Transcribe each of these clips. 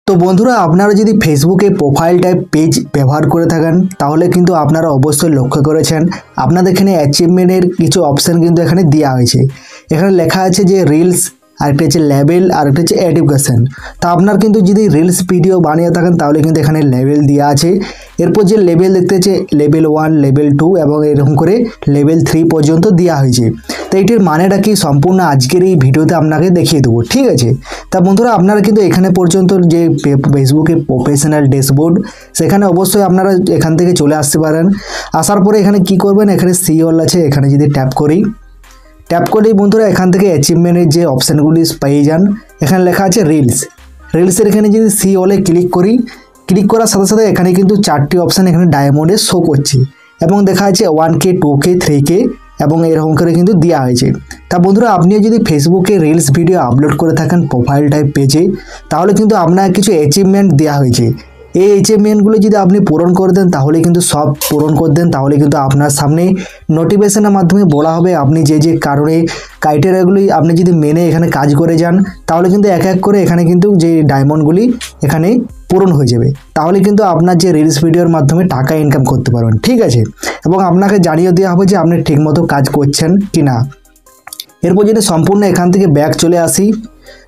তো বন্ধুরা আপনারা যদি ফেসবুকে প্রোফাইল টাইপ পেজ ব্যবহার করে থাকেন তাহলে কিন্তু আপনারা অবশ্যই লক্ষ্য করেছেন আপনাদের এখানে অ্যাচিভমেন্টের কিছু অপশন কিন্তু এখানে দেওয়া হয়েছে। এখানে লেখা আছে যে রিলস, আরেকটা হচ্ছে লেভেল, আরেকটা হচ্ছে এডুকেশন। তা আপনার কিন্তু যদি রিলস ভিডিও বানিয়ে থাকেন তাহলে কিন্তু এখানে লেভেল দেওয়া আছে। এরপর যে লেভেল দেখতে হচ্ছে লেভেল 1, লেভেল 2 এবং এরকম করে লেভেল 3 পর্যন্ত দেওয়া হয়েছে। তো এটির মানেটা কি সম্পূর্ণ আজকের এই ভিডিওতে আপনাকে দেখিয়ে দেবো, ঠিক আছে। তা বন্ধুরা আপনারা কিন্তু এখানে পর্যন্ত যে ফেসবুকে প্রফেশনাল ড্যাশবোর্ড সেখানে অবশ্যই আপনারা এখান থেকে চলে আসতে পারেন। আসার পরে এখানে কি করবেন, এখানে সি অল আছে, এখানে যদি ট্যাপ করি বন্ধুরা এখান থেকে অ্যাচিভমেন্টের যে অপশানগুলি পেয়ে যান। এখানে লেখা আছে রিলসের এখানে যদি সি অলে ক্লিক করার সাথে সাথে এখানে কিন্তু 4টি অপশান এখানে ডায়মন্ডে শো করছে এবং দেখা যাচ্ছে 1K 2K 3K এবং এরকম করে কিন্তু দেওয়া হয়েছে। তা বন্ধুরা আপনিও যদি ফেসবুকে রিলস ভিডিও আপলোড করে থাকেন প্রোফাইল টাইপ পেজে তাহলে কিন্তু আপনার কিছু অ্যাচিভমেন্ট দেওয়া হয়েছে। এই অ্যাচিভমেন্টগুলো যদি আপনি পূরণ করে দেন তাহলে কিন্তু সব পূরণ করে দেন তাহলে কিন্তু আপনার সামনে নোটিফিকেশনের মাধ্যমে বলা হবে আপনি যে কারণে ক্রাইটেরিয়াগুলি আপনি যদি মেনে এখানে কাজ করে যান তাহলে কিন্তু এক এক করে এখানে কিন্তু যে ডায়মন্ডগুলি এখানে পূরণ হয়ে যাবে। তাহলে কিন্তু আপনার যে রিলস ভিডিওর মাধ্যমে টাকা ইনকাম করতে পারবেন, ঠিক আছে। এবং আপনাকে জানিয়ে দেওয়া হবে যে আপনি ঠিকমতো কাজ করছেন কি না। এরপর যদি সম্পূর্ণ এখান থেকে ব্যাক চলে আসি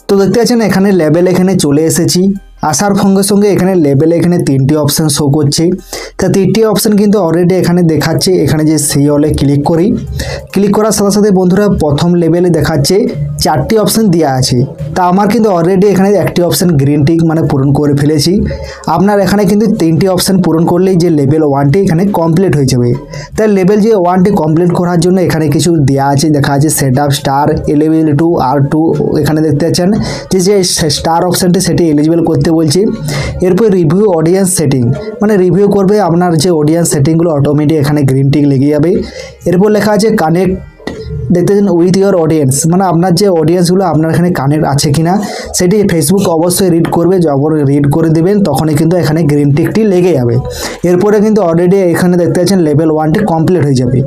তো দেখতে পাচ্ছেন এখানে লেভেল এখানে চলে এসেছি। আসার সঙ্গে সঙ্গে এখানে লেভেলে এখানে 3টি অপশান শো করছে। তা 3টি অপশান কিন্তু অলরেডি এখানে দেখাচ্ছে। এখানে যে সি অলে ক্লিক করার সাথে সাথে বন্ধুরা প্রথম লেভেলে দেখাচ্ছে 4টি অপশান দেওয়া আছে। তা আমার কিন্তু অলরেডি এখানে একটি অপশান গ্রিন টিক মানে পূরণ করে ফেলেছি। আপনার এখানে কিন্তু 3টি অপশান পূরণ করলেই যে লেভেল 1টি এখানে কমপ্লিট হয়ে যাবে। তাই লেভেল যে 1টি কমপ্লিট করার জন্য এখানে কিছু দেওয়া আছে, দেখা আছে set up star level 2 R2 এখানে দেখতে পাচ্ছেন যে স্টার অপশানটি সেটি এলিজিবল করতে বলছি। এরপর রিভিউ অডিয়েন্স সেটিং মানে রিভিউ করবে আপনার যে অডিয়েন্স সেটিংগুলো অটোমেটিক এখানে গ্রিন টিক লেগে যাবে। এরপর লেখা আছে কানেক্ট দেখতেছেন উইথ ইউর অডিয়েন্স মানে আপনার যে অডিয়েন্সগুলো আপনার এখানে কানেক্ট আছে কিনা সেটি ফেসবুক অবশ্যই রিড করবে। যখন রিড করে দেবেন তখনই কিন্তু এখানে গ্রিন টিকটি লেগে যাবে। এরপরে কিন্তু অলরেডি এখানে দেখতে পাচ্ছেন লেভেল 1টি কমপ্লিট হয়ে যাবে।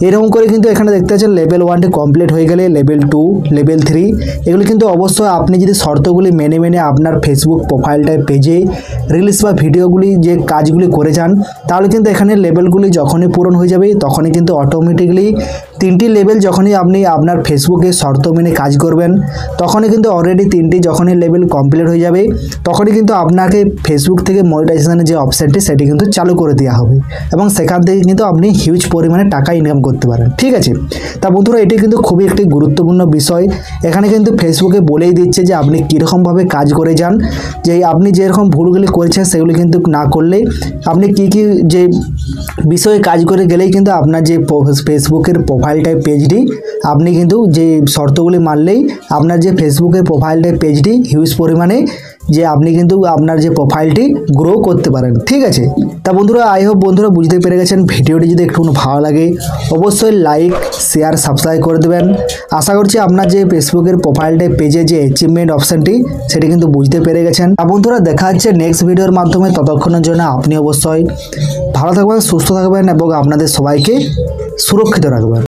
এরকম করে কিন্তু এখানে দেখতে পাচ্ছেন লেভেল 1টি কমপ্লিট হয়ে গেলে লেভেল 2, লেভেল 3 এগুলো কিন্তু অবশ্যই আপনি যদি শর্তগুলি মেনে আপনার ফেসবুক প্রোফাইলটায় পেজে রিলস বা ভিডিওগুলি যে কাজগুলি করে যান তাহলে কিন্তু এখানে লেভেলগুলি যখনই পূরণ হয়ে যাবে তখনই কিন্তু অটোমেটিকলি 3টি লেভেল যখনই আপনি আপনার ফেসবুকে শর্ত মেনে কাজ করবেন তখনই কিন্তু অলরেডি 3টি যখনই লেভেল কমপ্লিট হয়ে যাবে তখনই কিন্তু আপনাকে ফেসবুক থেকে মনিটাইজেশনের যে অপশানটি সেটি কিন্তু চালু করে দেওয়া হবে এবং সেখান থেকে কিন্তু আপনি হিউজ পরিমাণে টাকা ইনকাম করতে পারেন, ঠিক আছে। তা বন্ধুরা এটি কিন্তু খুবই একটি গুরুত্বপূর্ণ বিষয়। এখানে কিন্তু ফেসবুকে বলেই দিচ্ছে যে আপনি কীরকমভাবে কাজ করে যান, যে আপনি যেরকম ভুলগুলি করেছেন সেগুলি কিন্তু না করলে আপনি কি যে বিষয়ে কাজ করে গেলেই কিন্তু আপনার যে ফেসবুকের প্রোফাইল টাইপ পেজটি আপনি কিন্তু যে শর্তগুলি মানলেই আপনার যে ফেসবুকের প্রোফাইল টাইপ পেজটি হিউজ পরিমাণে যে আপনি কিন্তু আপনার যে প্রোফাইলটি গ্রো করতে পারেন, ঠিক আছে। তা বন্ধুরা আই হোপ বন্ধুরা বুঝতে পেরে গেছেন। ভিডিওটি যদি একটু ভালো লাগে অবশ্যই লাইক শেয়ার সাবস্ক্রাইব করে দেবেন। আশা করছি আপনার যে ফেসবুকের প্রোফাইল টাইপ পেজে যে অ্যাচিভমেন্ট অপশানটি সেটি কিন্তু বুঝতে পেরে গেছেন। তা বন্ধুরা দেখা হচ্ছে নেক্সট ভিডিওর মাধ্যমে। ততক্ষণের জন্য আপনি অবশ্যই ভালো থাকবেন, সুস্থ থাকবেন এবং আপনাদের সবাইকে সুরক্ষিত রাখবেন।